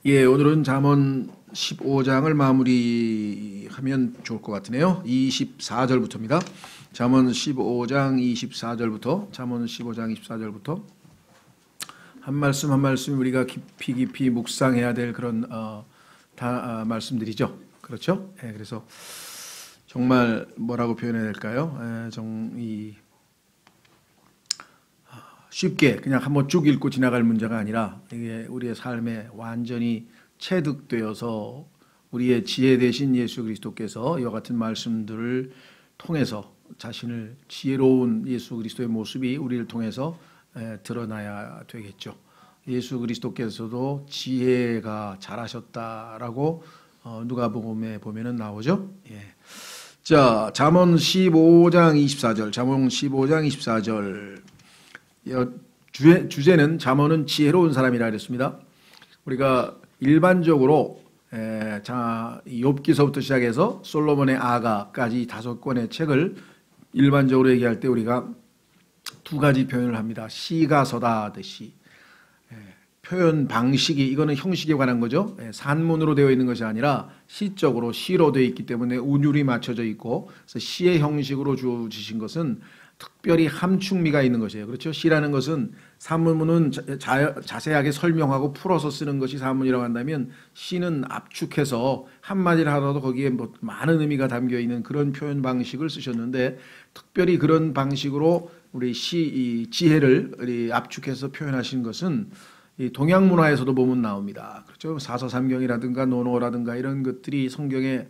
예, 오늘은 잠언 15장을 마무리하면 좋을 것 같으네요. 24절부터입니다. 잠언 15장 24절부터 잠언 15장 24절부터 한 말씀 한 말씀 우리가 깊이 묵상해야 될 그런 말씀들이죠. 그렇죠? 예, 그래서 정말 뭐라고 표현해야 될까요? 쉽게 그냥 한번 쭉 읽고 지나갈 문제가 아니라 이게 우리의 삶에 완전히 체득되어서 우리의 지혜 되신 예수 그리스도께서 이와 같은 말씀들을 통해서 자신을 지혜로운 예수 그리스도의 모습이 우리를 통해서 드러나야 되겠죠. 예수 그리스도께서도 지혜가 잘하셨다라고 누가복음에 보면은 나오죠. 예. 자, 잠언 15장 24절, 잠언 15장 24절. 주제는 잠언은 지혜로운 사람이라 그랬습니다. 우리가 일반적으로 욥기서부터 시작해서 솔로몬의 아가까지 5권의 책을 일반적으로 얘기할 때 우리가 두 가지 표현을 합니다. 시가 서다 하듯이 표현 방식이 이거는 형식에 관한 거죠. 산문으로 되어 있는 것이 아니라 시적으로 시로 되어 있기 때문에 운율이 맞춰져 있고 그래서 시의 형식으로 주어지신 것은 특별히 함축미가 있는 것이에요. 그렇죠? 시라는 것은 산문은 자세하게 설명하고 풀어서 쓰는 것이 산문이라고 한다면 시는 압축해서 한마디를 하더라도 거기에 뭐 많은 의미가 담겨 있는 그런 표현 방식을 쓰셨는데 특별히 그런 방식으로 우리 이 지혜를 우리 압축해서 표현하신 것은 이 동양 문화에서도 보면 나옵니다. 그렇죠? 사서삼경이라든가 논어라든가 이런 것들이 성경에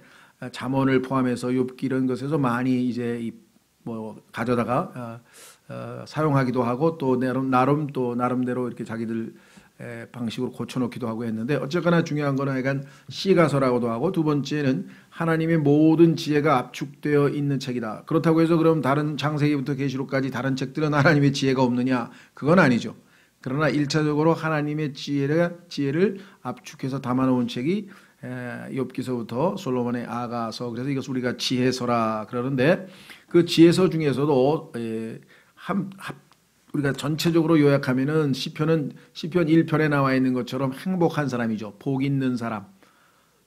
잠언을 포함해서 욥기 이런 것에서 많이 이제 가져다가 사용하기도 하고 또 나름대로 이렇게 자기들 방식으로 고쳐놓기도 하고 했는데 어쨌거나 중요한 거는 약간 시가서라고도 하고 두 번째는 하나님의 모든 지혜가 압축되어 있는 책이다. 그렇다고 해서 그럼 다른 창세기부터 계시록까지 다른 책들은 하나님의 지혜가 없느냐? 그건 아니죠. 그러나 1차적으로 하나님의 지혜를 압축해서 담아놓은 책이 욥기서부터 솔로몬의 아가서, 그래서 이것을 우리가 지혜서라 그러는데 그 지혜서 중에서도 우리가 전체적으로 요약하면은 시편 1편에 나와 있는 것처럼 행복한 사람이죠. 복 있는 사람.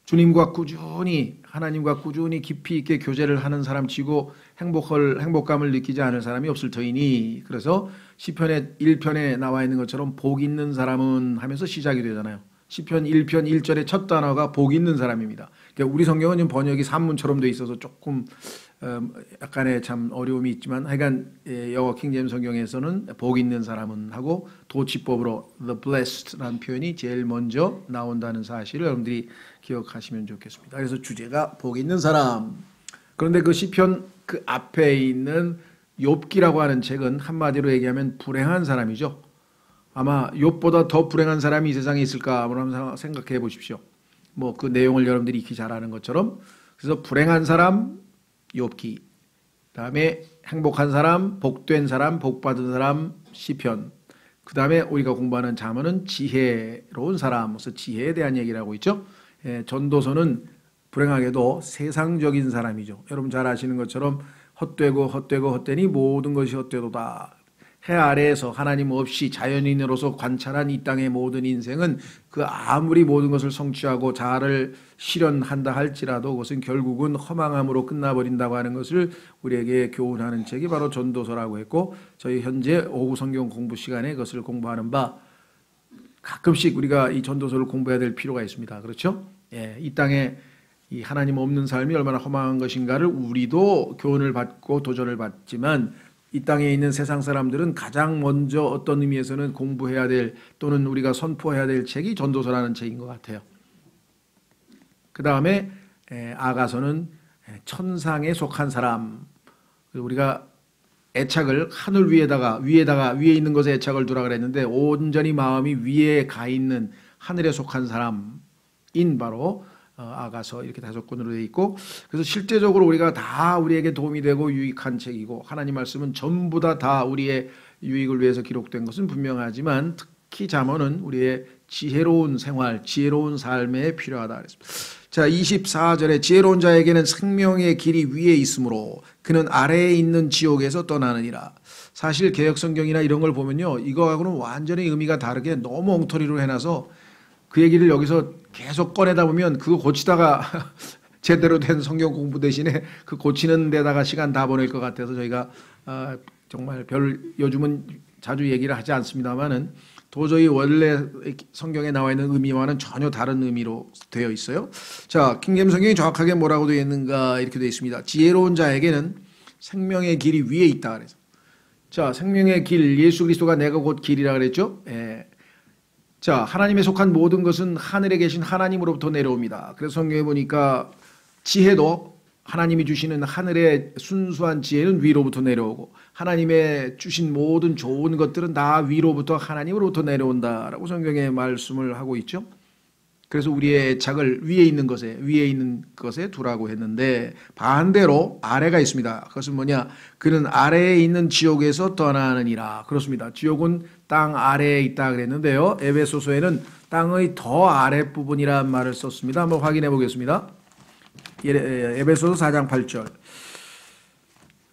하나님과 꾸준히 깊이 있게 교제를 하는 사람 치고 행복감을 느끼지 않을 사람이 없을 터이니, 그래서 시편의 1편에 나와 있는 것처럼 복 있는 사람은 하면서 시작이 되잖아요. 시편 1편 1절의 첫 단어가 복 있는 사람입니다. 그러니까 우리 성경은 지금 번역이 산문처럼 돼 있어서 조금 약간의 참 어려움이 있지만 하여간 영어 킹제임스 성경에서는 복 있는 사람은 하고 도치법으로 the blessed라는 표현이 제일 먼저 나온다는 사실을 여러분들이 기억하시면 좋겠습니다. 그래서 주제가 복 있는 사람. 그런데 그 시편 그 앞에 있는 욥기라고 하는 책은 한마디로 얘기하면 불행한 사람이죠. 아마 욥보다 더 불행한 사람이 이 세상에 있을까 한번 생각해 보십시오. 뭐 그 내용을 여러분들이 익히 잘 아는 것처럼. 그래서 불행한 사람 욥기, 그다음에 행복한 사람, 복된 사람, 복받은 사람 시편, 그다음에 우리가 공부하는 잠언은 지혜로운 사람, 그래서 지혜에 대한 얘기를 하고 있죠. 전도서는 불행하게도 세상적인 사람이죠. 여러분 잘 아시는 것처럼 헛되니 모든 것이 헛되도다. 해 아래에서 하나님 없이 자연인으로서 관찰한 이 땅의 모든 인생은 그 아무리 모든 것을 성취하고 자아를 실현한다 할지라도 그것은 결국은 허망함으로 끝나버린다고 하는 것을 우리에게 교훈하는 책이 바로 전도서라고 했고, 저희 현재 오후 성경 공부 시간에 그것을 공부하는 바 가끔씩 우리가 이 전도서를 공부해야 될 필요가 있습니다. 그렇죠? 예, 이 땅에 이 하나님 없는 삶이 얼마나 허망한 것인가를 우리도 교훈을 받고 도전을 받지만 이 땅에 있는 세상 사람들은 가장 먼저 어떤 의미에서는 공부해야 될 또는 우리가 선포해야 될 책이 전도서라는 책인 것 같아요. 그 다음에 아가서는 천상에 속한 사람. 우리가 애착을 하늘 위에 있는 것에 애착을 두라 그랬는데 온전히 마음이 위에 가 있는 하늘에 속한 사람인 바로 아가서 이렇게 5권으로 되어 있고, 그래서 실제적으로 우리가 다 우리에게 도움이 되고 유익한 책이고 하나님 말씀은 전부 다 우리의 유익을 위해서 기록된 것은 분명하지만 특히 잠언은 우리의 지혜로운 생활, 지혜로운 삶에 필요하다 그랬습니다. 자, 24절에 지혜로운 자에게는 생명의 길이 위에 있으므로 그는 아래에 있는 지옥에서 떠나느니라. 사실 개혁성경이나 이런 걸 보면요, 이거하고는 완전히 의미가 다르게 너무 엉터리로 해놔서 그 얘기를 여기서 계속 꺼내다 보면 그거 고치다가 제대로 된 성경 공부 대신에 그 고치는 데다가 시간 다 보낼 것 같아서 저희가 정말 요즘은 자주 얘기를 하지 않습니다만은 도저히 원래 성경에 나와 있는 의미와는 전혀 다른 의미로 되어 있어요. 자, 킹제임스 성경이 정확하게 뭐라고 되어 있는가 이렇게 되어 있습니다. 지혜로운 자에게는 생명의 길이 위에 있다 그래서. 자, 생명의 길, 예수 그리스도가 내가 곧 길이라 그랬죠. 예. 자, 하나님에 속한 모든 것은 하늘에 계신 하나님으로부터 내려옵니다. 그래서 성경에 보니까 지혜도 하나님이 주시는 하늘의 순수한 지혜는 위로부터 내려오고 하나님의 주신 모든 좋은 것들은 다 위로부터 하나님으로부터 내려온다라고 성경에 말씀을 하고 있죠. 그래서 우리의 애착을 위에 있는 것에 두라고 했는데 반대로 아래가 있습니다. 그것은 뭐냐? 그는 아래에 있는 지옥에서 떠나느니라. 그렇습니다. 지옥은 땅 아래에 있다 그랬는데요. 에베소서에는 땅의 더 아랫부분이라는 말을 썼습니다. 한번 확인해 보겠습니다. 에베소서 4장 8절.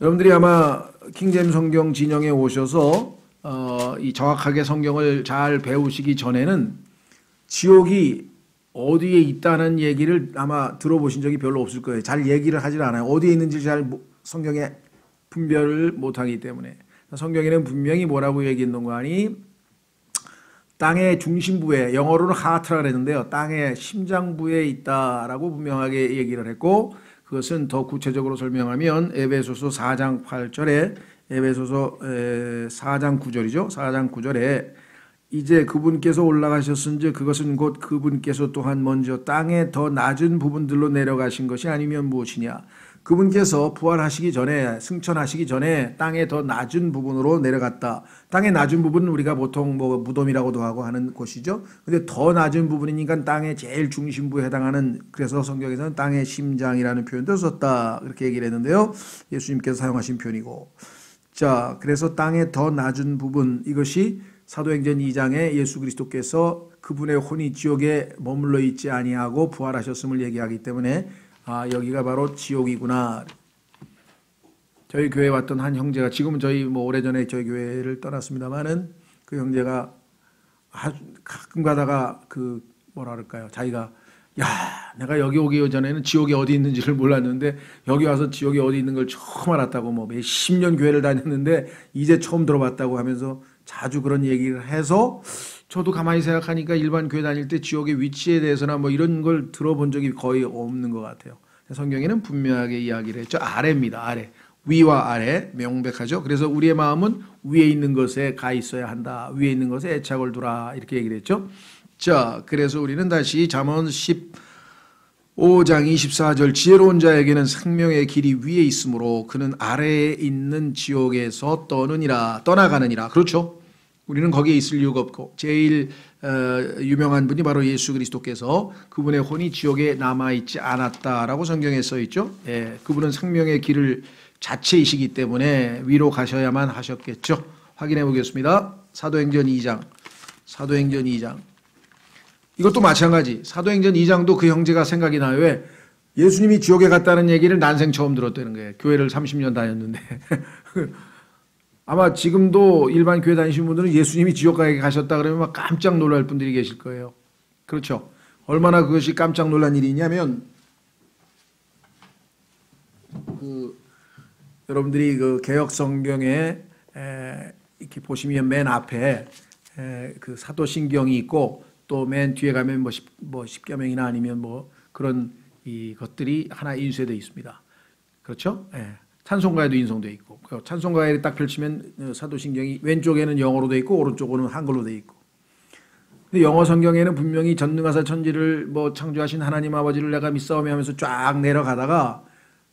여러분들이 아마 킹제임스 성경 진영에 오셔서 이 정확하게 성경을 잘 배우시기 전에는 지옥이 어디에 있다는 얘기를 아마 들어보신 적이 별로 없을 거예요. 잘 얘기를 하질 않아요. 어디에 있는지 잘 성경에 분별을 못하기 때문에. 성경에는 분명히 뭐라고 얘기했는 거 아니? 땅의 중심부에, 영어로는 하트라 그랬는데요. 땅의 심장부에 있다라고 분명하게 얘기를 했고, 그것은 더 구체적으로 설명하면 에베소서 4장 8절에 에베소서 4장 9절이죠. 4장 9절에 이제 그분께서 올라가셨은지 그것은 곧 그분께서 또한 먼저 땅의 더 낮은 부분들로 내려가신 것이 아니면 무엇이냐. 그분께서 부활하시기 전에 승천하시기 전에 땅의 더 낮은 부분으로 내려갔다. 땅의 낮은 부분은 우리가 보통 뭐 무덤이라고도 하고 하는 곳이죠. 근데 더 낮은 부분이니까 땅의 제일 중심부에 해당하는, 그래서 성경에서는 땅의 심장이라는 표현도 썼다. 그렇게 얘기를 했는데요. 예수님께서 사용하신 표현이고. 자, 그래서 땅의 더 낮은 부분, 이것이 사도행전 2장에 예수 그리스도께서 그분의 혼이 지옥에 머물러 있지 아니하고 부활하셨음을 얘기하기 때문에 여기가 바로 지옥이구나. 저희 교회에 왔던 한 형제가, 지금은 저희 뭐 오래전에 저희 교회를 떠났습니다만은 그 형제가 가끔 가다가 뭐라 그럴까요? 자기가 내가 여기 오기 전에는 지옥이 어디 있는지를 몰랐는데 여기 와서 지옥이 어디 있는 걸 처음 알았다고, 뭐 몇십 년 교회를 다녔는데 이제 처음 들어봤다고 하면서 자주 그런 얘기를 해서 저도 가만히 생각하니까 일반 교회 다닐 때 지옥의 위치에 대해서나 뭐 이런 걸 들어본 적이 거의 없는 것 같아요. 성경에는 분명하게 이야기를 했죠. 아래입니다. 아래. 위와 아래 명백하죠. 그래서 우리의 마음은 위에 있는 것에 가 있어야 한다. 위에 있는 것에 애착을 두라. 이렇게 얘기를 했죠. 자, 그래서 우리는 다시 잠언 15장 24절, 지혜로운 자에게는 생명의 길이 위에 있으므로 그는 아래에 있는 지옥에서 떠나가느니라. 그렇죠. 우리는 거기에 있을 이유가 없고, 제일 유명한 분이 바로 예수 그리스도께서 그분의 혼이 지옥에 남아있지 않았다라고 성경에 써있죠. 예, 그분은 생명의 길을 자체이시기 때문에 위로 가셔야만 하셨겠죠. 확인해 보겠습니다. 사도행전 2장. 이것도 마찬가지. 사도행전 2장도 그 형제가 생각이 나요. 왜? 예수님이 지옥에 갔다는 얘기를 난생 처음 들었다는 거예요. 교회를 30년 다녔는데. 아마 지금도 일반 교회 다니시는 분들은 예수님이 지옥에 가셨다 그러면 막 깜짝 놀랄 분들이 계실 거예요. 그렇죠? 얼마나 그것이 깜짝 놀란 일이냐면, 여러분들이 그 개역 성경에 이렇게 보시면 맨 앞에 그 사도신경이 있고 또 맨 뒤에 가면 뭐 십계명이나 아니면 뭐 그런 이 것들이 하나 인쇄되어 있습니다. 그렇죠? 예. 찬송가에도 인송되어 있고, 찬송가에 딱 펼치면 사도신경이 왼쪽에는 영어로 되어 있고 오른쪽으로는 한글로 되어 있고. 근데 영어 성경에는 분명히 전능하사 천지를 뭐 창조하신 하나님 아버지를 내가 믿사오며 하면서 쫙 내려가다가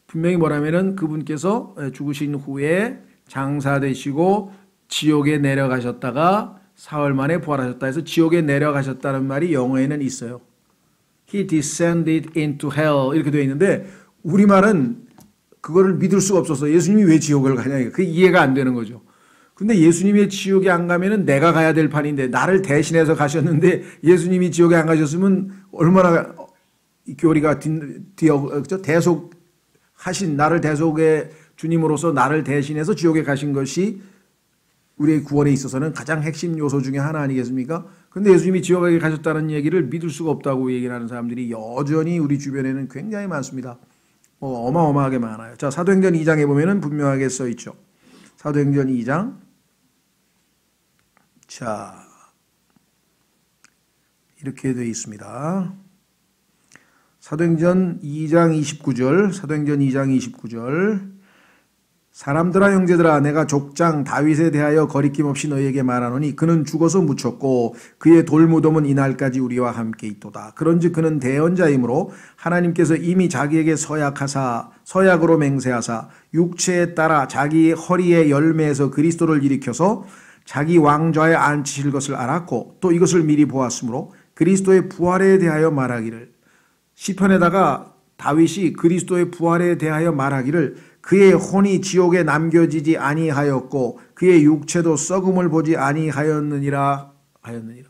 분명히 뭐라면은 그분께서 죽으신 후에 장사되시고 지옥에 내려가셨다가 사흘 만에 부활하셨다 해서 지옥에 내려가셨다는 말이 영어에는 있어요. He descended into hell 이렇게 되어 있는데 우리말은 그거를 믿을 수가 없어서 예수님이 왜 지옥을 가냐, 그게 이해가 안 되는 거죠. 근데 예수님이 지옥에 안 가면은 내가 가야 될 판인데, 나를 대신해서 가셨는데 예수님이 지옥에 안 가셨으면 얼마나 교리가 대속하신, 나를 대속의 주님으로서 나를 대신해서 지옥에 가신 것이 우리의 구원에 있어서는 가장 핵심 요소 중에 하나 아니겠습니까? 근데 예수님이 지옥에 가셨다는 얘기를 믿을 수가 없다고 얘기를 하는 사람들이 여전히 우리 주변에는 굉장히 많습니다. 어마어마하게 많아요. 자, 사도행전 2장에 보면은 분명하게 써 있죠. 사도행전 2장. 자, 이렇게 되어 있습니다. 사도행전 2장 29절, 사도행전 2장 29절. 사람들아 형제들아 내가 족장 다윗에 대하여 거리낌 없이 너희에게 말하노니 그는 죽어서 묻혔고 그의 돌무덤은 이날까지 우리와 함께 있도다. 그런즉 그는 대언자이므로 하나님께서 이미 자기에게 서약으로 맹세하사 육체에 따라 자기 허리의 열매에서 그리스도를 일으켜서 자기 왕좌에 앉히실 것을 알았고 또 이것을 미리 보았으므로 그리스도의 부활에 대하여 말하기를, 시편에다가 다윗이 그리스도의 부활에 대하여 말하기를 그의 혼이 지옥에 남겨지지 아니하였고 그의 육체도 썩음을 보지 아니하였느니라 하였느니라.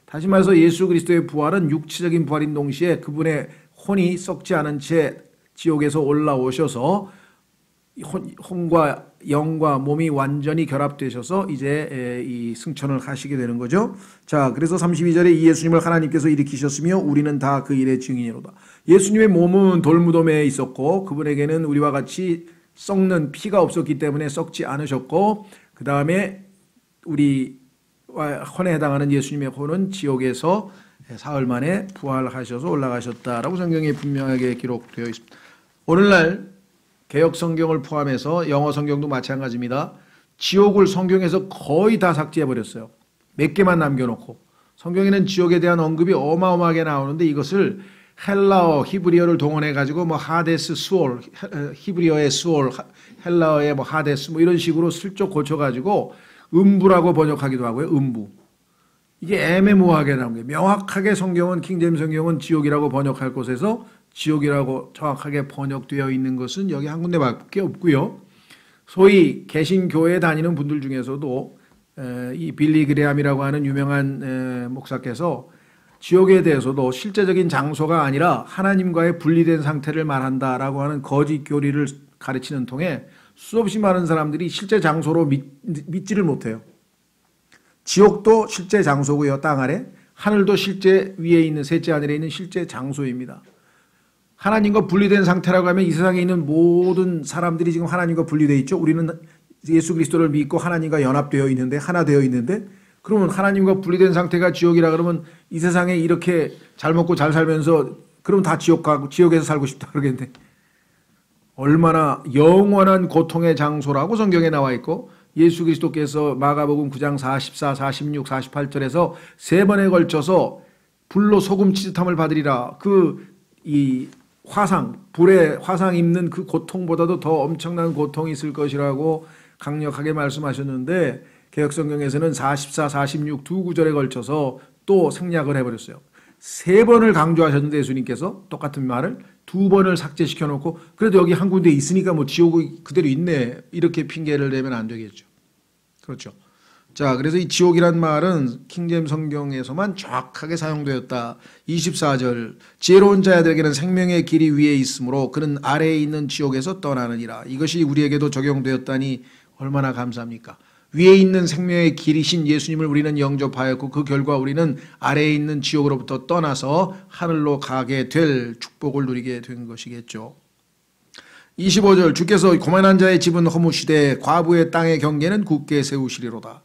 다시 말해서 예수 그리스도의 부활은 육체적인 부활인 동시에 그분의 혼이 썩지 않은 채 지옥에서 올라오셔서 혼과 영과 몸이 완전히 결합되셔서 이제 이 승천을 하시게 되는 거죠. 자, 그래서 32절에 이 예수님을 하나님께서 일으키셨으며 우리는 다 그 일의 증인이로다. 예수님의 몸은 돌무덤에 있었고 그분에게는 우리와 같이 썩는 피가 없었기 때문에 썩지 않으셨고, 그 다음에 우리 혼에 해당하는 예수님의 혼은 지옥에서 사흘 만에 부활하셔서 올라가셨다라고 성경에 분명하게 기록되어 있습니다. 오늘날 개역 성경을 포함해서 영어 성경도 마찬가지입니다. 지옥을 성경에서 거의 다 삭제해 버렸어요. 몇 개만 남겨놓고. 성경에는 지옥에 대한 언급이 어마어마하게 나오는데 이것을 헬라어, 히브리어를 동원해 가지고 뭐 하데스, 수올, 히브리어의 수올, 헬라어의 뭐 하데스 뭐 이런 식으로 슬쩍 고쳐 가지고 음부라고 번역하기도 하고요. 음부. 이게 애매모호하게 나온 거예요. 명확하게 성경은 킹제임스 성경은 지옥이라고 번역할 곳에서 지옥이라고 정확하게 번역되어 있는 것은 여기 한 군데밖에 없고요. 소위 개신교에 다니는 분들 중에서도 이 빌리 그레함이라고 하는 유명한 목사께서 지옥에 대해서도 실제적인 장소가 아니라 하나님과의 분리된 상태를 말한다라고 하는 거짓 교리를 가르치는 통에 수없이 많은 사람들이 실제 장소로 믿지를 못해요. 지옥도 실제 장소고요. 땅 아래. 하늘도 실제 위에 있는 셋째 하늘에 있는 실제 장소입니다. 하나님과 분리된 상태라고 하면 이 세상에 있는 모든 사람들이 지금 하나님과 분리되어 있죠. 우리는 예수 그리스도를 믿고 하나님과 연합되어 있는데, 하나 되어 있는데, 그러면 하나님과 분리된 상태가 지옥이라 그러면 이 세상에 이렇게 잘 먹고 잘 살면서 그러면 다 지옥 가고 지옥에서 살고 싶다 그러겠네. 얼마나 영원한 고통의 장소라고 성경에 나와 있고, 예수 그리스도께서 마가복음 9장 44, 46, 48절에서 세 번에 걸쳐서 불로 소금 치듯함을 받으리라. 이 화상, 불에 화상 입는 그 고통보다도 더 엄청난 고통이 있을 것이라고 강력하게 말씀하셨는데, 개역성경에서는 44, 46 두 구절에 걸쳐서 또 생략을 해버렸어요. 세 번을 강조하셨는데 예수님께서 똑같은 말을 두 번을 삭제시켜 놓고 그래도 여기 한 군데 있으니까 뭐 지옥이 그대로 있네 이렇게 핑계를 대면 안 되겠죠. 그렇죠. 자, 그래서 이 지옥이란 말은 킹제임스 성경에서만 정확하게 사용되었다. 24절 지혜로운 자들에게는 생명의 길이 위에 있으므로 그는 아래에 있는 지옥에서 떠나느니라. 이것이 우리에게도 적용되었다니 얼마나 감사합니까? 위에 있는 생명의 길이신 예수님을 우리는 영접하였고 그 결과 우리는 아래에 있는 지옥으로부터 떠나서 하늘로 가게 될 축복을 누리게 된 것이겠죠. 25절 주께서 고만한 자의 집은 허무시되 과부의 땅의 경계는 굳게 세우시리로다.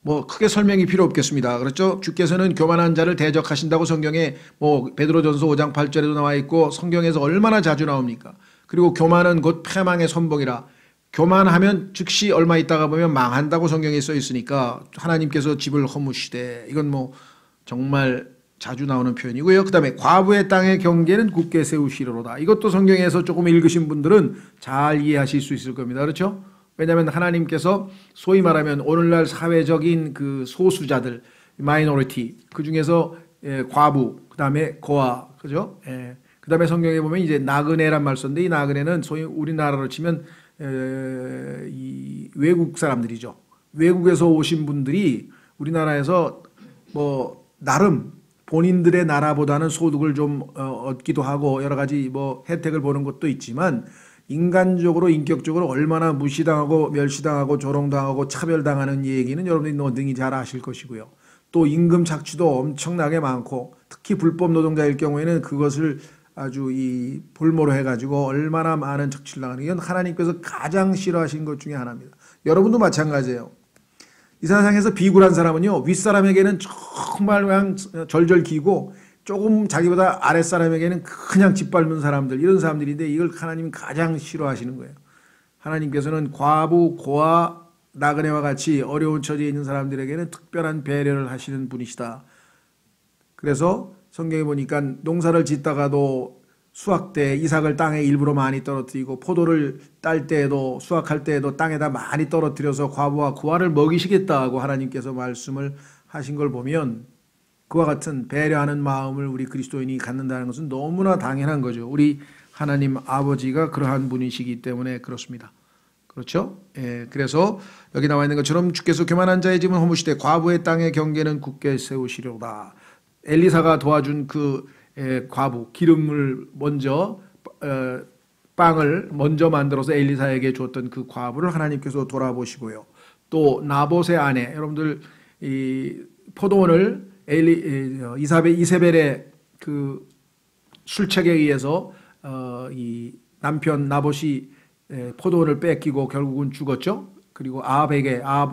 뭐 크게 설명이 필요 없겠습니다. 그렇죠? 주께서는 교만한 자를 대적하신다고 성경에 뭐 베드로전서 5장 8절에도 나와 있고 성경에서 얼마나 자주 나옵니까? 그리고 교만은 곧 패망의 선봉이라. 교만하면 즉시 얼마 있다가 보면 망한다고 성경에 써 있으니까 하나님께서 집을 허무시되 이건 뭐 정말 자주 나오는 표현이고요. 그 다음에 과부의 땅의 경계는 굳게 세우시리로다. 이것도 성경에서 조금 읽으신 분들은 잘 이해하실 수 있을 겁니다. 그렇죠? 왜냐하면 하나님께서 소위 말하면 오늘날 사회적인 그 소수자들, 마이너리티, 그 중에서 과부, 그 다음에 고아, 그죠? 그 다음에 성경에 보면 이제 나그네란 말 썼는데 이 나그네는 소위 우리나라로 치면 이 외국 사람들이죠. 외국에서 오신 분들이 우리나라에서 뭐 나름 본인들의 나라보다는 소득을 좀 얻기도 하고 여러 가지 뭐 혜택을 보는 것도 있지만 인간적으로 인격적으로 얼마나 무시당하고 멸시당하고 조롱당하고 차별당하는 얘기는 여러분들이 능히 잘 아실 것이고요. 또 임금 착취도 엄청나게 많고, 특히 불법 노동자일 경우에는 그것을 아주 이 볼모로 해가지고 얼마나 많은 착취를 당하는, 이건 하나님께서 가장 싫어하신 것 중에 하나입니다. 여러분도 마찬가지예요. 이 세상에서 비굴한 사람은요, 윗사람에게는 정말 그냥 절절 기고 조금 자기보다 아랫사람에게는 그냥 짓밟는 사람들, 이런 사람들인데 이걸 하나님이 가장 싫어하시는 거예요. 하나님께서는 과부, 고아, 나그네와 같이 어려운 처지에 있는 사람들에게는 특별한 배려를 하시는 분이시다. 그래서 성경에 보니까 농사를 짓다가도 수확 때 이삭을 땅에 일부러 많이 떨어뜨리고, 포도를 딸 때에도 수확할 때에도 땅에다 많이 떨어뜨려서 과부와 고아를 먹이시겠다고 하나님께서 말씀을 하신 걸 보면, 그와 같은 배려하는 마음을 우리 그리스도인이 갖는다는 것은 너무나 당연한 거죠. 우리 하나님 아버지가 그러한 분이시기 때문에 그렇습니다. 그렇죠? 예, 그래서 여기 나와 있는 것처럼 주께서 교만한 자의 집은 허무시되 과부의 땅의 경계는 굳게 세우시려다. 엘리사가 도와준 그 과부, 기름을 먼저 빵을 먼저 만들어서 엘리사에게 줬던 그 과부를 하나님께서 돌아보시고요. 또 나봇의 아내, 여러분들 이 포도원을 이세벨의 그 술책에 의해서 이 남편 나봇이 포도원을 뺏기고 결국은 죽었죠. 그리고 아합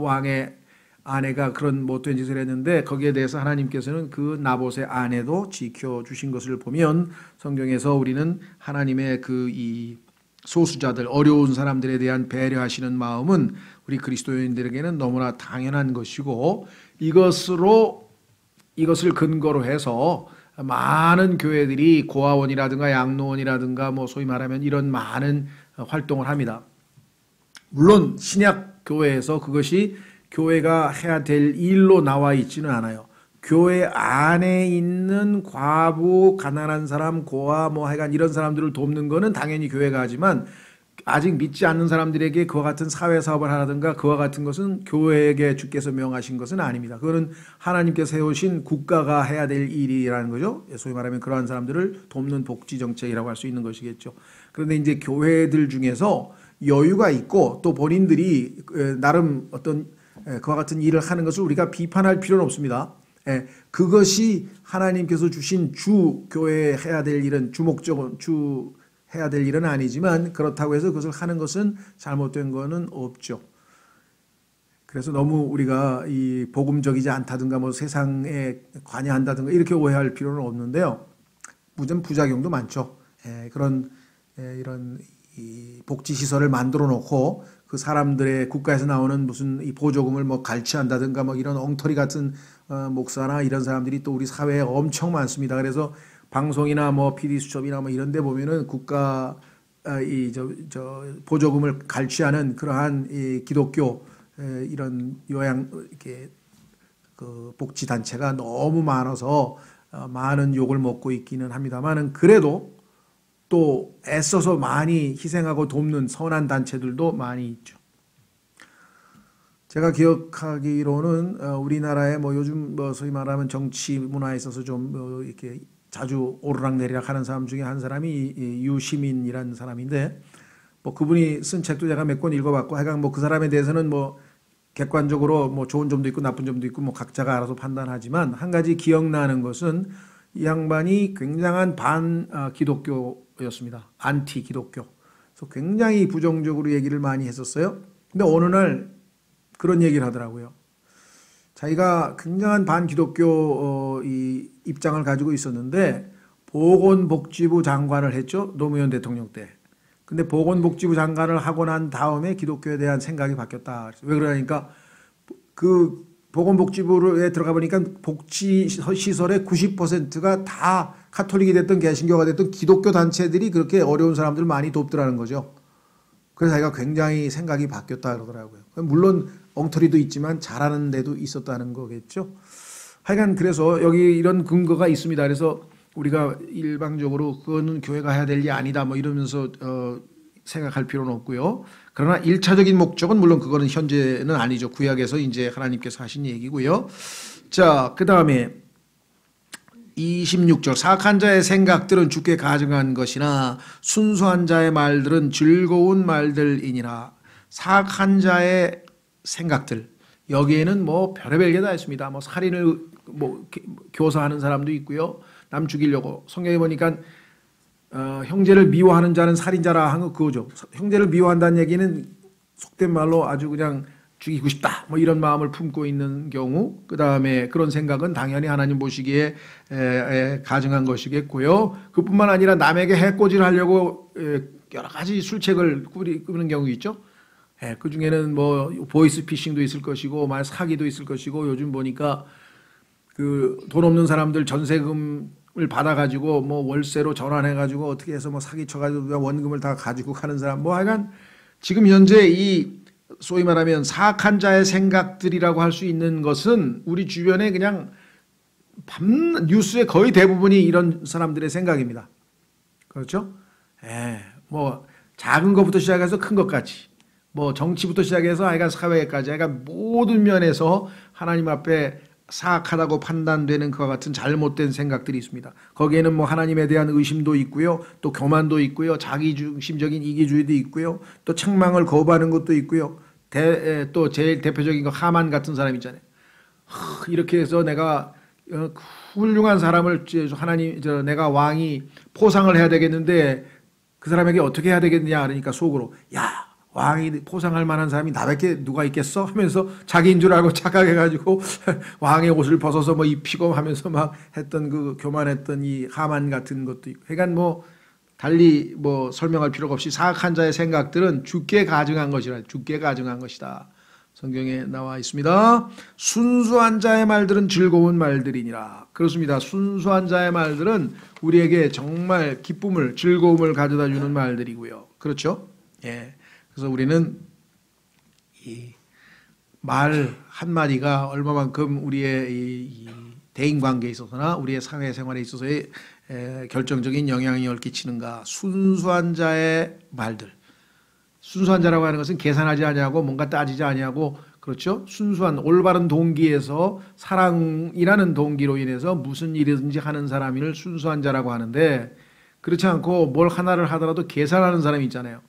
왕의 아내가 그런 못된 짓을 했는데, 거기에 대해서 하나님께서는 그 나봇의 아내도 지켜주신 것을 보면, 성경에서 우리는 하나님의 그 이 소수자들, 어려운 사람들에 대한 배려하시는 마음은 우리 그리스도인들에게는 너무나 당연한 것이고, 이것을 근거로 해서 많은 교회들이 고아원이라든가 양로원이라든가 뭐 소위 말하면 이런 많은 활동을 합니다. 물론 신약 교회에서 그것이 교회가 해야 될 일로 나와 있지는 않아요. 교회 안에 있는 과부, 가난한 사람, 고아, 뭐 하여간 이런 사람들을 돕는 거는 당연히 교회가 하지만, 아직 믿지 않는 사람들에게 그와 같은 사회사업을 하라든가 그와 같은 것은 교회에게 주께서 명하신 것은 아닙니다. 그거는 하나님께서 세우신 국가가 해야 될 일이라는 거죠. 소위 말하면 그러한 사람들을 돕는 복지정책이라고 할 수 있는 것이겠죠. 그런데 이제 교회들 중에서 여유가 있고 또 본인들이 나름 어떤 그와 같은 일을 하는 것을 우리가 비판할 필요는 없습니다. 그것이 하나님께서 주신 주 교회에 해야 될 일은, 주목적은 해야 될 일은 아니지만, 그렇다고 해서 그것을 하는 것은 잘못된 거는 없죠. 그래서 너무 우리가 이 복음적이지 않다든가 뭐 세상에 관여한다든가 이렇게 오해할 필요는 없는데요. 무전 부작용도 많죠. 이런 이 복지시설을 만들어 놓고 그 사람들의 국가에서 나오는 무슨 이 보조금을 뭐 갈취한다든가 뭐 이런 엉터리 같은 목사나 이런 사람들이 또 우리 사회에 엄청 많습니다. 그래서 방송이나 뭐 PD수첩이나 뭐 이런 데 보면은 국가 보조금을 갈취하는 그러한 이 기독교 이런 이렇게 그 복지 단체가 너무 많아서 많은 욕을 먹고 있기는 합니다만은, 그래도 또 애써서 많이 희생하고 돕는 선한 단체들도 많이 있죠. 제가 기억하기로는 우리나라에 뭐 요즘 뭐 소위 말하면 정치 문화에 있어서 좀 이렇게 자주 오르락내리락 하는 사람 중에 한 사람이 유시민이라는 사람인데, 뭐 그분이 쓴 책도 제가 몇 권 읽어봤고, 하여간 뭐 그 사람에 대해서는 뭐 객관적으로 뭐 좋은 점도 있고 나쁜 점도 있고 뭐 각자가 알아서 판단하지만, 한 가지 기억나는 것은 이 양반이 굉장한 기독교였습니다. 안티 기독교. 그래서 굉장히 부정적으로 얘기를 많이 했었어요. 근데 어느 날 그런 얘기를 하더라고요. 자기가 굉장한 반기독교 이 입장을 가지고 있었는데 보건복지부 장관을 했죠. 노무현 대통령 때. 근데 보건복지부 장관을 하고 난 다음에 기독교에 대한 생각이 바뀌었다. 왜 그러냐니까 그 보건복지부에 들어가 보니까 복지시설의 90%가 다 카톨릭이 됐든 개신교가 됐든 기독교 단체들이 그렇게 어려운 사람들을 많이 돕더라는 거죠. 그래서 자기가 굉장히 생각이 바뀌었다 그러더라고요. 물론 엉터리도 있지만 잘하는 데도 있었다는 거겠죠. 하여간 그래서 여기 이런 근거가 있습니다. 그래서 우리가 일방적으로 그거는 교회가 해야 될 일이 아니다 뭐 이러면서 생각할 필요는 없고요. 그러나 1차적인 목적은 물론 그거는 현재는 아니죠. 구약에서 이제 하나님께서 하신 얘기고요. 자, 그 다음에 26절, 사악한 자의 생각들은 주께 가증한 것이나 순수한 자의 말들은 즐거운 말들이니라. 사악한 자의 생각들, 여기에는 뭐 별의별 게 다 있습니다. 뭐 살인을 뭐 교사하는 사람도 있고요. 남 죽이려고. 성경에 보니까 형제를 미워하는 자는 살인자라 한 거 그거죠. 형제를 미워한다는 얘기는 속된 말로 아주 그냥 죽이고 싶다 뭐 이런 마음을 품고 있는 경우, 그 다음에 그런 생각은 당연히 하나님 보시기에 가증한 것이겠고요. 그뿐만 아니라 남에게 해코지를 하려고 여러 가지 술책을 꾸미는 경우 있죠. 그 중에는 뭐 보이스 피싱도 있을 것이고 말 사기도 있을 것이고, 요즘 보니까 그 돈 없는 사람들 전세금을 받아가지고 뭐 월세로 전환해가지고 어떻게 해서 뭐 사기쳐가지고 원금을 다 가지고 가는 사람, 뭐 하여간 지금 현재 이 소위 말하면 사악한 자의 생각들이라고 할 수 있는 것은 우리 주변에 그냥 뉴스의 거의 대부분이 이런 사람들의 생각입니다. 그렇죠? 뭐 작은 것부터 시작해서 큰 것까지, 뭐 정치부터 시작해서 하여간 사회까지, 하여간 모든 면에서 하나님 앞에 사악하다고 판단되는 그와 같은 잘못된 생각들이 있습니다. 거기에는 뭐 하나님에 대한 의심도 있고요, 또 교만도 있고요, 자기중심적인 이기주의도 있고요, 또 책망을 거부하는 것도 있고요. 또 제일 대표적인 거 하만 같은 사람 있잖아요. 이렇게 해서 내가 훌륭한 사람을 하나님 내가 왕이 포상을 해야 되겠는데 그 사람에게 어떻게 해야 되겠느냐 그러니까 속으로, 야, 왕이 포상할 만한 사람이 나밖에 누가 있겠어? 하면서 자기인 줄 알고 착각해가지고 왕의 옷을 벗어서 뭐 입히고 하면서 막 했던 그 교만했던 이 하만 같은 것도 있고, 그러니까 뭐 달리 뭐 설명할 필요가 없이 사악한 자의 생각들은 주께 가증한 것이라, 주께 가증한 것이다. 성경에 나와 있습니다. 순수한 자의 말들은 즐거운 말들이니라. 그렇습니다. 순수한 자의 말들은 우리에게 정말 기쁨을, 즐거움을 가져다 주는 말들이고요. 그렇죠? 예. 그래서 우리는 이 말 한마디가 얼마만큼 우리의 이 대인 관계에 있어서나 우리의 사회 생활에 있어서의 결정적인 영향력을 끼치는가. 순수한 자의 말들. 순수한 자라고 하는 것은 계산하지 아니하고 뭔가 따지지 아니하고, 그렇죠? 순수한 올바른 동기에서 사랑이라는 동기로 인해서 무슨 일이든지 하는 사람을 순수한 자라고 하는데, 그렇지 않고 뭘 하나를 하더라도 계산하는 사람이 있잖아요.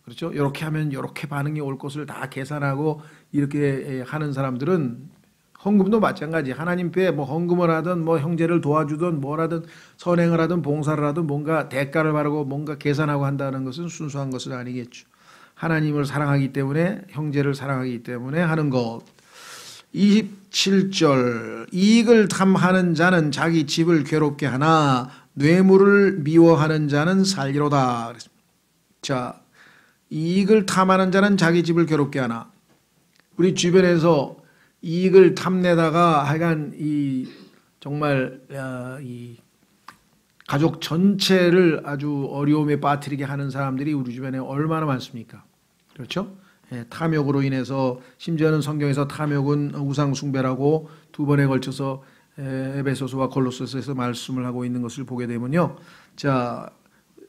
그렇죠? 이렇게 하면 이렇게 반응이 올 것을 다 계산하고 이렇게 하는 사람들은, 헌금도 마찬가지. 하나님 앞에 뭐 헌금을 하든 뭐 형제를 도와주든 뭘 하든 선행을 하든 봉사를 하든 뭔가 대가를 바라고 뭔가 계산하고 한다는 것은 순수한 것은 아니겠죠. 하나님을 사랑하기 때문에, 형제를 사랑하기 때문에 하는 것. 27절, 이익을 탐하는 자는 자기 집을 괴롭게 하나 뇌물을 미워하는 자는 살리로다. 자, 이익을 탐하는 자는 자기 집을 괴롭게 하나. 우리 주변에서 이익을 탐내다가 하여간 이 정말 이 가족 전체를 아주 어려움에 빠뜨리게 하는 사람들이 우리 주변에 얼마나 많습니까? 그렇죠? 탐욕으로 인해서, 심지어는 성경에서 탐욕은 우상 숭배라고 두 번에 걸쳐서 에베소서와 골로새서에서 말씀을 하고 있는 것을 보게 되면요. 자,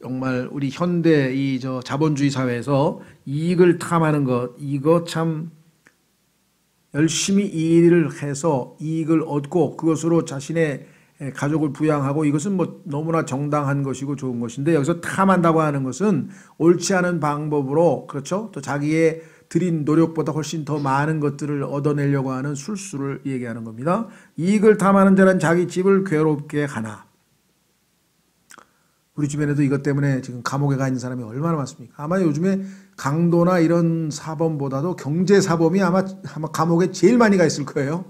정말 우리 현대 이 자본주의 사회에서 이익을 탐하는 것, 이거 참 열심히 일을 해서 이익을 얻고 그것으로 자신의 가족을 부양하고, 이것은 뭐 너무나 정당한 것이고 좋은 것인데, 여기서 탐한다고 하는 것은 옳지 않은 방법으로, 그렇죠? 또 자기의 들인 노력보다 훨씬 더 많은 것들을 얻어내려고 하는 술수를 얘기하는 겁니다. 이익을 탐하는 자는 자기 집을 괴롭게 하나. 우리 주변에도 이것 때문에 지금 감옥에 가 있는 사람이 얼마나 많습니까? 아마 요즘에 강도나 이런 사범보다도 경제사범이 아마 감옥에 제일 많이 가 있을 거예요.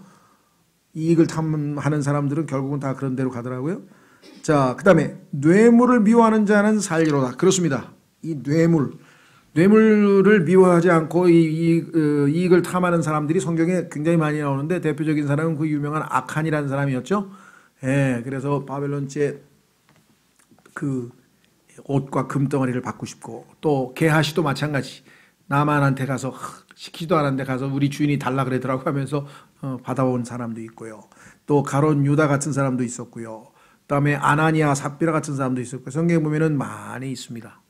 이익을 탐하는 사람들은 결국은 다 그런 데로 가더라고요. 자, 그 다음에 뇌물을 미워하는 자는 살리로다. 그렇습니다. 이 뇌물을 미워하지 않고 이익을 탐하는 사람들이 성경에 굉장히 많이 나오는데, 대표적인 사람은 그 유명한 악한이라는 사람이었죠. 그래서 바벨론제 그 옷과 금덩어리를 받고 싶고, 또 게하시도 마찬가지. 나만한테 가서 시키지도 않았는데 가서 우리 주인이 달라 그러더라고 하면서 받아온 사람도 있고요. 또 가론 유다 같은 사람도 있었고요. 그다음에 아나니아 삽비라 같은 사람도 있었고, 성경에 보면은 많이 있습니다.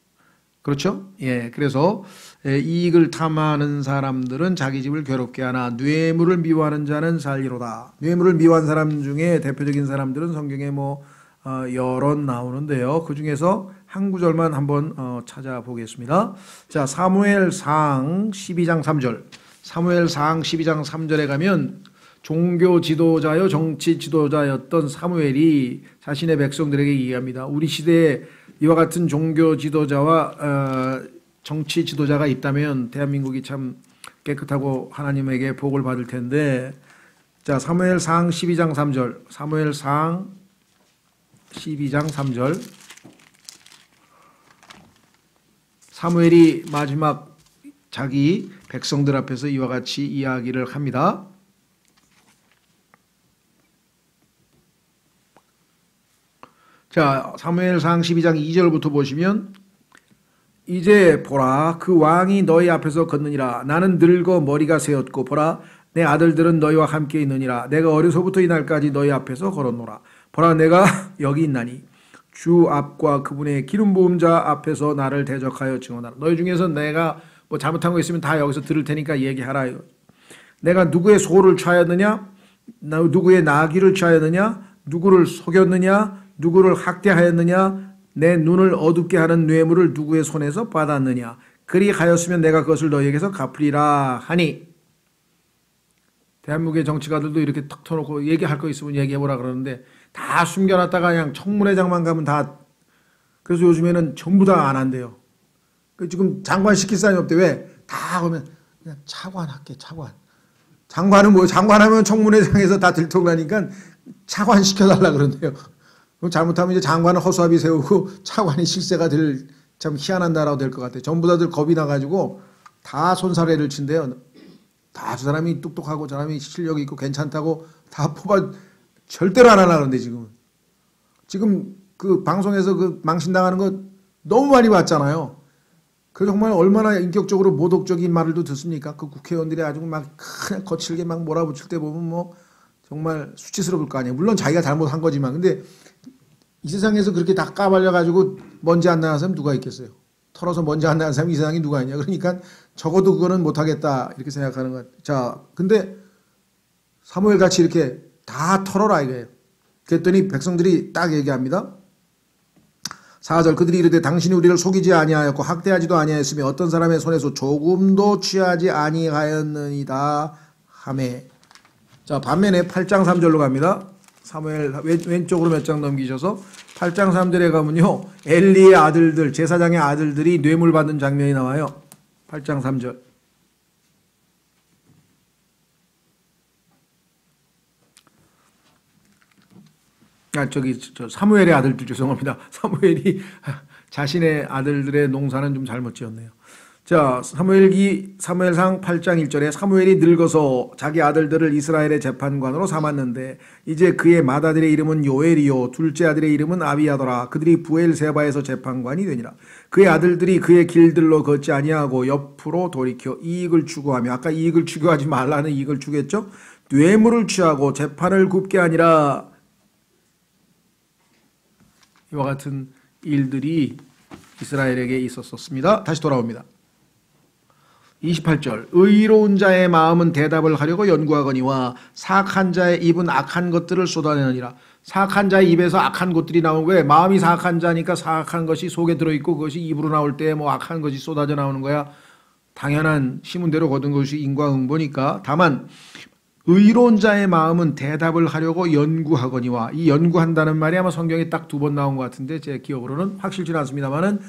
그렇죠? 예, 그래서 이익을 탐하는 사람들은 자기 집을 괴롭게 하나 뇌물을 미워하는 자는 살리로다. 뇌물을 미워하는 사람 중에 대표적인 사람들은 성경에 뭐 여러 나오는데요. 그 중에서 한 구절만 한번 찾아보겠습니다. 자, 사무엘상 12장 3절. 사무엘상 12장 3절에 가면 종교 지도자요 정치 지도자였던 사무엘이 자신의 백성들에게 얘기합니다. 우리 시대에 이와 같은 종교 지도자와 정치 지도자가 있다면 대한민국이 참 깨끗하고 하나님에게 복을 받을 텐데, 자, 사무엘상 12장 3절, 사무엘상 12장 3절. 사무엘이 마지막 자기 백성들 앞에서 이와 같이 이야기를 합니다. 자, 사무엘상 12장 2절부터 보시면, 이제 보라, 그 왕이 너희 앞에서 걷느니라. 나는 늙어 머리가 새었고 보라, 내 아들들은 너희와 함께 있느니라. 내가 어려서부터 이날까지 너희 앞에서 걸었노라. 보라, 내가 여기 있나니 주 앞과 그분의 기름 부은 자 앞에서 나를 대적하여 증언하라. 너희 중에서 내가 뭐 잘못한 거 있으면 다 여기서 들을 테니까 얘기하라. 내가 누구의 소를 취하였느냐, 누구의 나귀를 취하였느냐, 누구를 속였느냐, 누구를 학대하였느냐, 내 눈을 어둡게 하는 뇌물을 누구의 손에서 받았느냐. 그리하였으면 내가 그것을 너희에게서 갚으리라 하니. 대한민국의 정치가들도 이렇게 턱 터놓고 얘기할 거 있으면 얘기해보라 그러는데 다 숨겨놨다가 그냥 청문회장만 가면 다, 그래서 요즘에는 전부 다 안 한대요. 지금 장관 시킬 사람이 없대. 왜? 다 그러면 그냥 차관 할게, 차관. 장관은 뭐, 장관하면 청문회장에서 다 들통나니까 차관 시켜달라 그런대요. 그럼 잘못하면 이제 장관은 허수아비 세우고 차관이 실세가 될, 참 희한한 나라가 될 것 같아요. 전부 다들 겁이 나가지고 다 손사래를 친대요. 다 저 사람이 똑똑하고 저 사람이 실력이 있고 괜찮다고 다 뽑아, 절대로 안 하려고 그러는데 지금 그 방송에서 그 망신당하는 거 너무 많이 봤잖아요. 그 정말 얼마나 인격적으로 모독적인 말을도 듣습니까? 그 국회의원들이 아주 막 그냥 거칠게 막 몰아붙일 때 보면 뭐 정말 수치스러울 거 아니에요. 물론 자기가 잘못한 거지만. 근데 이 세상에서 그렇게 다 까발려가지고 먼지 안 나는 사람 누가 있겠어요? 털어서 먼지 안 나는 사람이 이 세상에 누가 있냐. 그러니까 적어도 그거는 못하겠다 이렇게 생각하는 것 같아요. 자, 근데 사무엘 같이 이렇게 다 털어라 이거예요. 그랬더니 백성들이 딱 얘기합니다. 4절, 그들이 이르되 당신이 우리를 속이지 아니하였고 학대하지도 아니하였으며 어떤 사람의 손에서 조금도 취하지 아니하였느니라 하매. 자, 반면에 8장 3절로 갑니다. 사무엘 왼쪽으로 몇 장 넘기셔서 8장 3절에 가면요, 엘리의 아들들, 제사장의 아들들이 뇌물 받는 장면이 나와요. 8장 3절. 사무엘의 아들들, 죄송합니다. 사무엘이 자신의 아들들의 농사는 좀 잘못 지었네요. 자, 사무엘상 8장 1절에 사무엘이 늙어서 자기 아들들을 이스라엘의 재판관으로 삼았는데 이제 그의 맏아들의 이름은 요엘이요 둘째 아들의 이름은 아비야더라. 그들이 부엘세바에서 재판관이 되니라. 그의 아들들이 그의 길들로 걷지 아니하고 옆으로 돌이켜 이익을 추구하며, 아까 이익을 추구하지 말라는 이익을 추구했죠. 뇌물을 취하고 재판을 굽게 하니라. 이와 같은 일들이 이스라엘에게 있었습니다. 다시 돌아옵니다. 28절, 의로운 자의 마음은 대답을 하려고 연구하거니와 사악한 자의 입은 악한 것들을 쏟아내느니라. 사악한 자의 입에서 악한 것들이 나오는 거예요. 마음이 사악한 자니까 사악한 것이 속에 들어있고 그것이 입으로 나올 때 뭐 악한 것이 쏟아져 나오는 거야. 당연한 시문대로 거둔 것이 인과응보니까. 다만 의로운 자의 마음은 대답을 하려고 연구하거니와, 이 연구한다는 말이 아마 성경에 딱 2번 나온 것 같은데 제 기억으로는 확실치는 않습니다만은,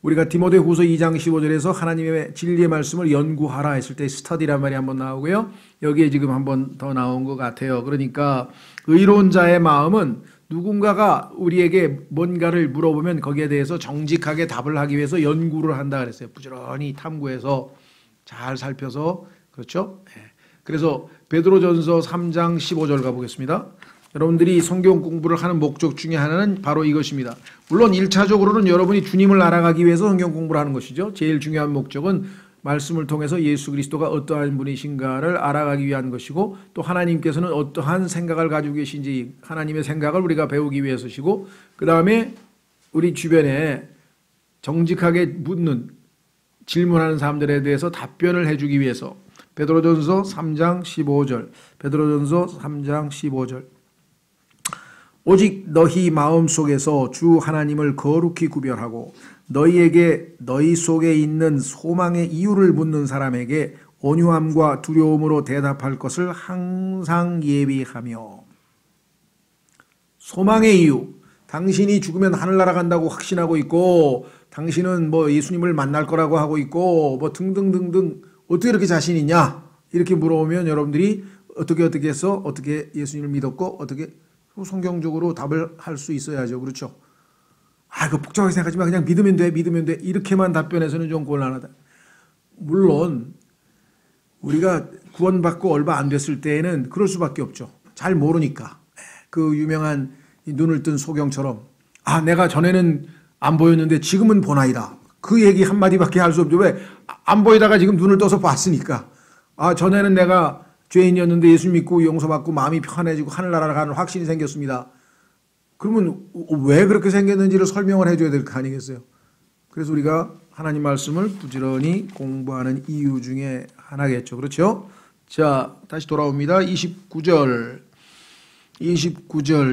우리가 디모데후서 2장 15절에서 하나님의 진리의 말씀을 연구하라 했을 때 스터디란 말이 한번 나오고요. 여기에 지금 한번 더 나온 것 같아요. 그러니까 의로운 자의 마음은 누군가가 우리에게 뭔가를 물어보면 거기에 대해서 정직하게 답을 하기 위해서 연구를 한다 그랬어요. 부지런히 탐구해서 잘 살펴서. 그렇죠? 그래서 베드로전서 3장 15절 가보겠습니다. 여러분들이 성경 공부를 하는 목적 중에 하나는 바로 이것입니다. 물론 1차적으로는 여러분이 주님을 알아가기 위해서 성경 공부를 하는 것이죠. 제일 중요한 목적은 말씀을 통해서 예수 그리스도가 어떠한 분이신가를 알아가기 위한 것이고, 또 하나님께서는 어떠한 생각을 가지고 계신지 하나님의 생각을 우리가 배우기 위해서시고, 그 다음에 우리 주변에 정직하게 묻는, 질문하는 사람들에 대해서 답변을 해주기 위해서. 베드로전서 3장 15절, 베드로전서 3장 15절. 오직 너희 마음속에서 주 하나님을 거룩히 구별하고 너희에게 너희 속에 있는 소망의 이유를 묻는 사람에게 온유함과 두려움으로 대답할 것을 항상 예비하며. 소망의 이유, 당신이 죽으면 하늘나라 간다고 확신하고 있고 당신은 뭐 예수님을 만날 거라고 하고 있고 뭐 등등등등 어떻게 이렇게 자신 있냐 이렇게 물어보면 여러분들이 어떻게 해서 어떻게 예수님을 믿었고 어떻게 성경적으로 답을 할 수 있어야죠. 그렇죠? 그 복잡하게 생각하지 마. 그냥 믿으면 돼. 이렇게만 답변해서는 좀 곤란하다. 물론 우리가 구원받고 얼마 안 됐을 때에는 그럴 수밖에 없죠. 잘 모르니까. 그 유명한 눈을 뜬 소경처럼 내가 전에는 안 보였는데 지금은 보나이다. 그 얘기 한마디밖에 할 수 없죠. 왜? 안 보이다가 지금 눈을 떠서 봤으니까. 전에는 내가 죄인이었는데 예수 믿고 용서받고 마음이 편해지고 하늘나라를 가는 확신이 생겼습니다. 그러면 왜 그렇게 생겼는지를 설명을 해줘야 될 거 아니겠어요? 그래서 우리가 하나님 말씀을 부지런히 공부하는 이유 중에 하나겠죠. 그렇죠? 자, 다시 돌아옵니다. 29절.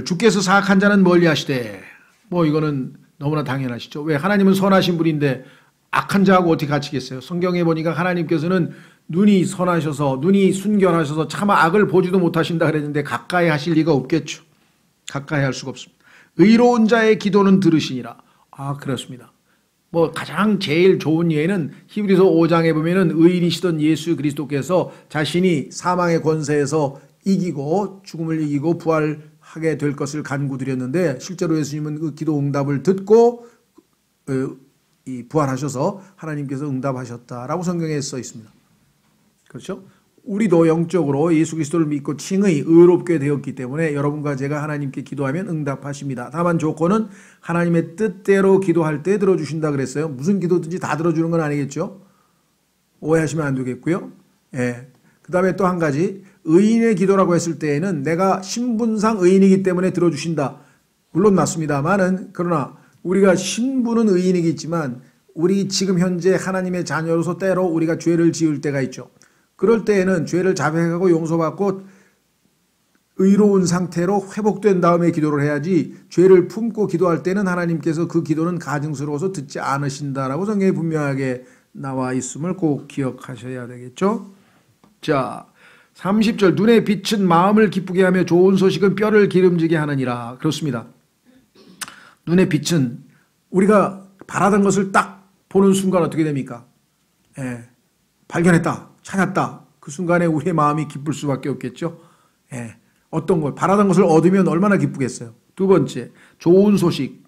주께서 사악한 자는 멀리 하시되. 이거는 너무나 당연하시죠. 왜? 하나님은 선하신 분인데 악한 자하고 어떻게 같이겠어요? 성경에 보니까 하나님께서는 눈이 선하셔서 눈이 순결하셔서 차마 악을 보지도 못하신다 그랬는데 가까이 하실 리가 없겠죠. 가까이 할 수가 없습니다. 의로운 자의 기도는 들으시니라. 그렇습니다. 가장 제일 좋은 예는 히브리서 5장에 보면은 의인이시던 예수 그리스도께서 자신이 사망의 권세에서 이기고 죽음을 이기고 부활하게 될 것을 간구드렸는데 실제로 예수님은 그 기도 응답을 듣고 부활하셔서 하나님께서 응답하셨다라고 성경에 써 있습니다. 그렇죠? 우리도 영적으로 예수 그리스도를 믿고 칭의 의롭게 되었기 때문에 여러분과 제가 하나님께 기도하면 응답하십니다. 다만 조건은 하나님의 뜻대로 기도할 때 들어주신다 그랬어요. 무슨 기도든지 다 들어주는 건 아니겠죠? 오해하시면 안 되겠고요. 그 다음에 또 한 가지, 의인의 기도라고 했을 때에는 내가 신분상 의인이기 때문에 들어주신다. 물론 맞습니다만은 그러나 우리가 신분은 의인이겠지만 우리 지금 현재 하나님의 자녀로서 때로 우리가 죄를 지을 때가 있죠. 그럴 때에는 죄를 자백하고 용서받고 의로운 상태로 회복된 다음에 기도를 해야지 죄를 품고 기도할 때는 하나님께서 그 기도는 가증스러워서 듣지 않으신다라고 성경에 분명하게 나와 있음을 꼭 기억하셔야 되겠죠. 자, 30절 눈의 빛은 마음을 기쁘게 하며 좋은 소식은 뼈를 기름지게 하느니라. 그렇습니다. 눈의 빛은 우리가 바라던 것을 딱 보는 순간 어떻게 됩니까? 발견했다. 찾았다. 그 순간에 우리의 마음이 기쁠 수밖에 없겠죠. 어떤 것, 바라던 것을 얻으면 얼마나 기쁘겠어요. 두 번째, 좋은 소식.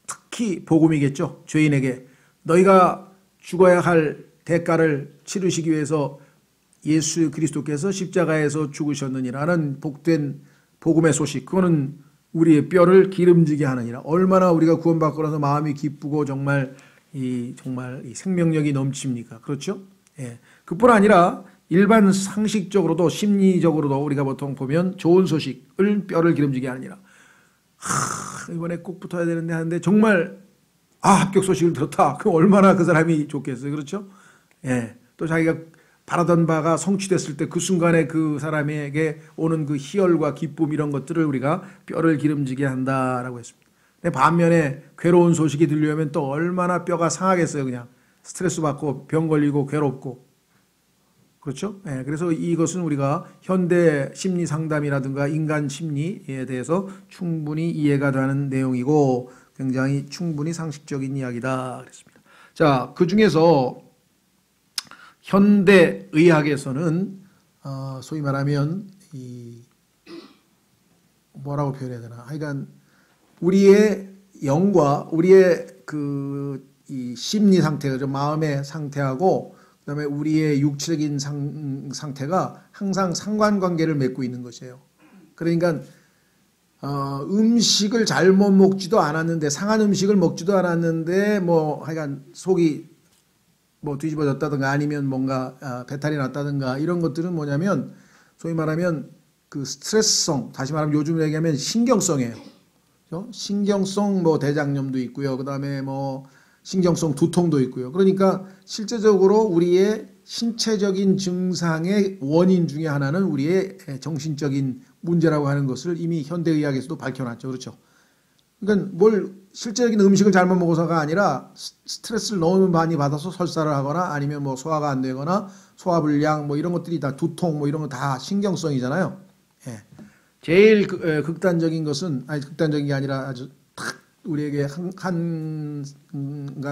특히 복음이겠죠. 죄인에게 너희가 죽어야 할 대가를 치르시기 위해서 예수 그리스도께서 십자가에서 죽으셨느니라는 복된 복음의 소식. 그거는 우리의 뼈를 기름지게 하느니라. 얼마나 우리가 구원받고 나서 마음이 기쁘고 정말 이 생명력이 넘칩니까? 그렇죠? 그뿐 아니라 일반 상식적으로도 심리적으로도 우리가 보통 보면 좋은 소식을 뼈를 기름지게 하느니라. 이번에 꼭 붙어야 되는데 하는데 정말 합격 소식을 들었다. 그럼 얼마나 그 사람이 좋겠어요. 그렇죠? 또 자기가 바라던 바가 성취됐을 때 그 순간에 그 사람에게 오는 그 희열과 기쁨 이런 것들을 우리가 뼈를 기름지게 한다라고 했습니다. 근데 반면에 괴로운 소식이 들려오면 또 얼마나 뼈가 상하겠어요. 그냥 스트레스 받고 병 걸리고 괴롭고. 그렇죠? 그래서 이것은 우리가 현대 심리 상담이라든가 인간 심리에 대해서 충분히 이해가 되는 내용이고 굉장히 충분히 상식적인 이야기다 그랬습니다. 자, 그 중에서 현대 의학에서는 소위 말하면 뭐라고 표현해야 되나? 하여간 우리의 영과 우리의 이 심리 상태가 마음의 상태하고 그다음에 우리의 육체적인 상태가 항상 상관관계를 맺고 있는 것이에요. 그러니까 음식을 잘못 먹지도 않았는데 상한 음식을 먹지도 않았는데 하여간 속이 뒤집어졌다든가 아니면 뭔가 배탈이 났다든가 이런 것들은 뭐냐면 소위 말하면 그 스트레스성, 다시 말하면 요즘 얘기하면 신경성이에요. 그렇죠? 신경성 대장염도 있고요. 그다음에 신경성 두통도 있고요. 그러니까 실제적으로 우리의 신체적인 증상의 원인 중에 하나는 우리의 정신적인 문제라고 하는 것을 이미 현대의학에서도 밝혀놨죠. 그렇죠? 그러니까 뭘 실제적인 음식을 잘못 먹어서가 아니라 스트레스를 너무 많이 받아서 설사를 하거나 아니면 뭐 소화가 안 되거나 소화불량 뭐 이런 것들이 다 두통 뭐 이런 거 다 신경성이잖아요. 예. 제일 극단적인 것은 아니 극단적인 게 아니라 아주 탁 우리에게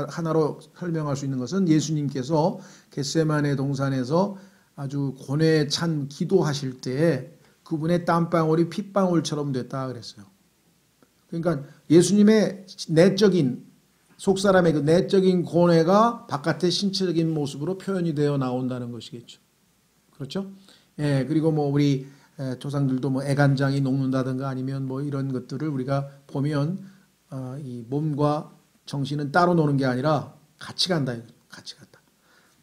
하나로 설명할 수 있는 것은 예수님께서 겟세마네 동산에서 아주 고뇌에 찬 기도하실 때에 그분의 땀방울이 핏방울처럼 됐다 그랬어요. 그러니까 예수님의 내적인 속사람의 그 내적인 고뇌가 바깥의 신체적인 모습으로 표현이 되어 나온다는 것이겠죠. 그렇죠? 예, 그리고 뭐 우리 조상들도 뭐 애간장이 녹는다든가 아니면 뭐 이런 것들을 우리가 보면 이 몸과 정신은 따로 노는 게 아니라 같이 간다. 같이 간다.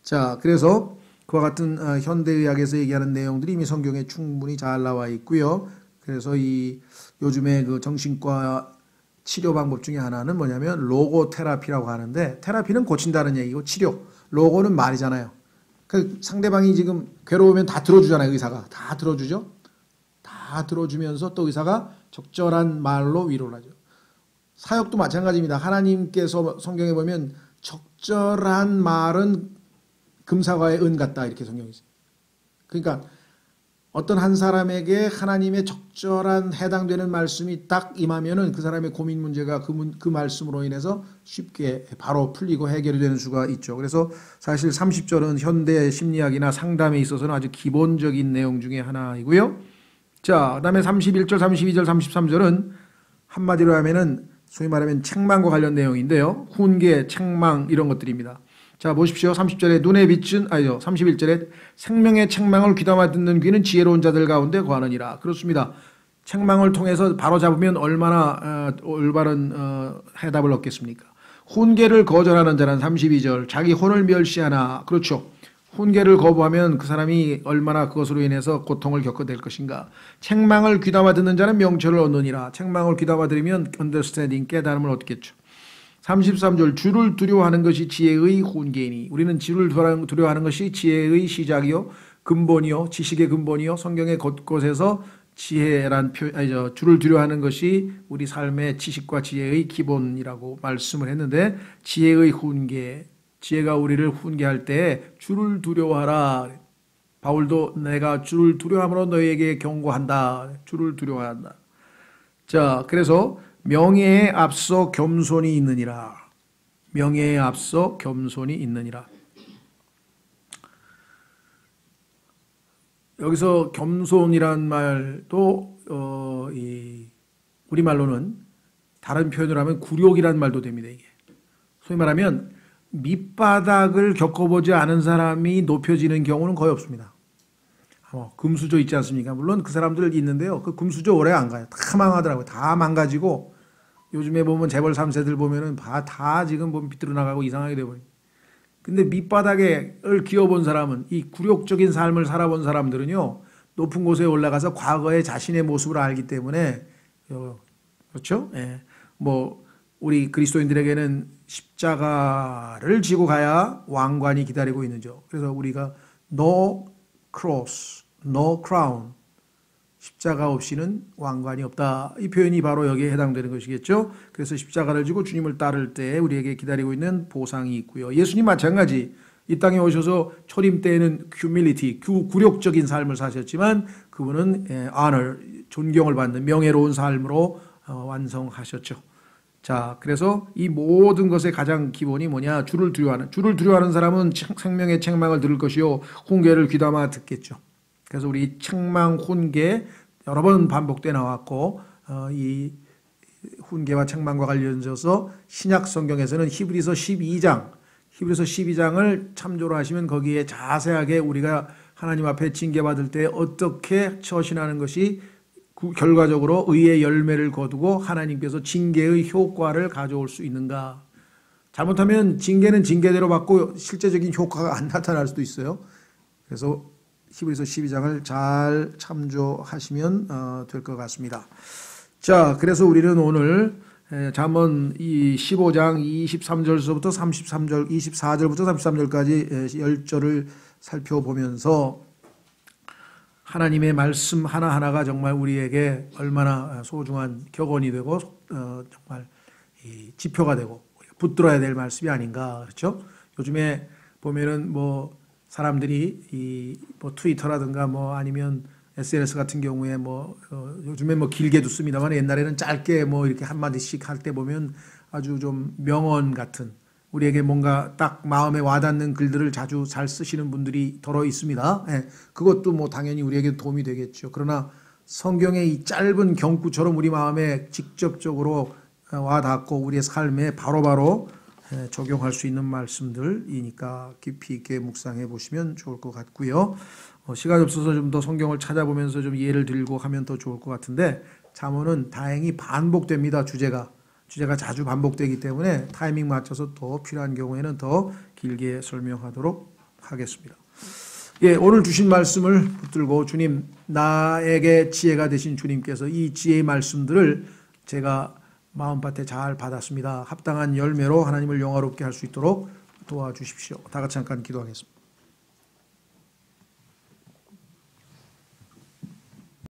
자, 그래서 그와 같은 현대의학에서 얘기하는 내용들이 이미 성경에 충분히 잘 나와 있고요. 그래서 이 요즘에 그 정신과 치료 방법 중에 하나는 뭐냐면 로고 테라피라고 하는데 테라피는 고친다는 얘기고 치료, 로고는 말이잖아요. 그 상대방이 지금 괴로우면 다 들어주잖아요. 의사가 다 들어주죠. 다 들어주면서 또 의사가 적절한 말로 위로를 하죠. 사역도 마찬가지입니다. 하나님께서 성경에 보면 적절한 말은 금사과의 은 같다 이렇게 성경이 있어요. 그러니까 어떤 한 사람에게 하나님의 적절한 해당되는 말씀이 딱 임하면은 그 사람의 고민 문제가 그 말씀으로 인해서 쉽게 바로 풀리고 해결이 되는 수가 있죠. 그래서 사실 30절은 현대 심리학이나 상담에 있어서는 아주 기본적인 내용 중에 하나이고요. 자, 그다음에 31절, 32절, 33절은 한마디로 하면은 소위 말하면 책망과 관련 내용인데요. 훈계, 책망 이런 것들입니다. 자, 보십시오. 30절에 눈에 빛은, 아니죠. 31절에 생명의 책망을 귀담아 듣는 귀는 지혜로운 자들 가운데 거하느니라. 그렇습니다. 책망을 통해서 바로 잡으면 얼마나 올바른 해답을 얻겠습니까? 훈계를 거절하는 자는 32절, 자기 혼을 멸시하나. 그렇죠. 훈계를 거부하면 그 사람이 얼마나 그것으로 인해서 고통을 겪게 될 것인가. 책망을 귀담아 듣는 자는 명철을 얻느니라. 책망을 귀담아 들으면 understanding, 깨달음을 얻겠죠. 33절 주를 두려워하는 것이 지혜의 훈계이니 우리는 주를 두려워하는 것이 지혜의 시작이요 근본이요 지식의 근본이요 성경의 곳곳에서 지혜란 주를 두려워하는 것이 우리 삶의 지식과 지혜의 기본이라고 말씀을 했는데 지혜의 훈계 지혜가 우리를 훈계할 때 주를 두려워하라. 바울도 내가 주를 두려워함으로 너희에게 경고한다. 주를 두려워한다. 자, 그래서 명예에 앞서 겸손이 있느니라. 명예에 앞서 겸손이 있느니라. 여기서 겸손이란 말도 우리말로는 다른 표현을 하면 굴욕이란 말도 됩니다. 이게 소위 말하면 밑바닥을 겪어보지 않은 사람이 높여지는 경우는 거의 없습니다. 금수저 있지 않습니까? 물론 그 사람들 있는데요. 그 금수저 오래 안 가요. 다 망하더라고요. 다 망가지고 요즘에 보면 재벌 3세들 보면은 다 지금 보면 비틀어 나가고 이상하게 돼버려요. 근데 밑바닥을 기어본 사람은 이 굴욕적인 삶을 살아본 사람들은요. 높은 곳에 올라가서 과거의 자신의 모습을 알기 때문에 그렇죠? 예. 뭐 우리 그리스도인들에게는 십자가를 지고 가야 왕관이 기다리고 있는죠. 그래서 우리가 no cross, no crown, 십자가 없이는 왕관이 없다. 이 표현이 바로 여기에 해당되는 것이겠죠. 그래서 십자가를 지고 주님을 따를 때 우리에게 기다리고 있는 보상이 있고요. 예수님 마찬가지 이 땅에 오셔서 초림 때에는 humility, 굴욕적인 삶을 사셨지만 그분은 honor, 존경을 받는 명예로운 삶으로 완성하셨죠. 자, 그래서 이 모든 것의 가장 기본이 뭐냐? 주를 두려워하는 사람은 생명의 책망을 들을 것이요 훈계를 귀담아 듣겠죠. 그래서 우리 책망, 훈계 여러 번 반복돼 나왔고 이 훈계와 책망과 관련해서 신약 성경에서는 히브리서 12장을 참조로 하시면 거기에 자세하게 우리가 하나님 앞에 징계받을 때 어떻게 처신하는 것이 결과적으로 의의 열매를 거두고 하나님께서 징계의 효과를 가져올 수 있는가. 잘못하면 징계는 징계대로 받고 실제적인 효과가 안 나타날 수도 있어요. 그래서 히브리서 12장을 잘 참조하시면 될 것 같습니다. 자, 그래서 우리는 오늘 잠언 이 15장 23절서부터 24절부터 33절까지 10절을 살펴보면서 하나님의 말씀 하나하나가 정말 우리에게 얼마나 소중한 격언이 되고 정말 이 지표가 되고 붙들어야 될 말씀이 아닌가. 그렇죠? 요즘에 보면은 뭐 사람들이 이 뭐 트위터라든가 뭐 아니면 SNS 같은 경우에 뭐 요즘에 뭐 길게도 씁니다만 옛날에는 짧게 뭐 이렇게 한마디씩 할 때 보면 아주 좀 명언 같은 우리에게 뭔가 딱 마음에 와닿는 글들을 자주 잘 쓰시는 분들이 더러 있습니다. 예, 그것도 뭐 당연히 우리에게 도움이 되겠죠. 그러나 성경의 이 짧은 경구처럼 우리 마음에 직접적으로 와닿고 우리의 삶에 바로바로 적용할 수 있는 말씀들이니까 깊이 있게 묵상해 보시면 좋을 것 같고요. 시간이 없어서 좀 더 성경을 찾아보면서 좀 예를 들고 하면 더 좋을 것 같은데 잠언은 다행히 반복됩니다. 주제가 자주 반복되기 때문에 타이밍 맞춰서 더 필요한 경우에는 더 길게 설명하도록 하겠습니다. 예, 오늘 주신 말씀을 붙들고 주님, 나에게 지혜가 되신 주님께서 이 지혜의 말씀들을 제가 마음밭에 잘 받았습니다. 합당한 열매로 하나님을 영화롭게 할 수 있도록 도와주십시오. 다 같이 잠깐 기도하겠습니다.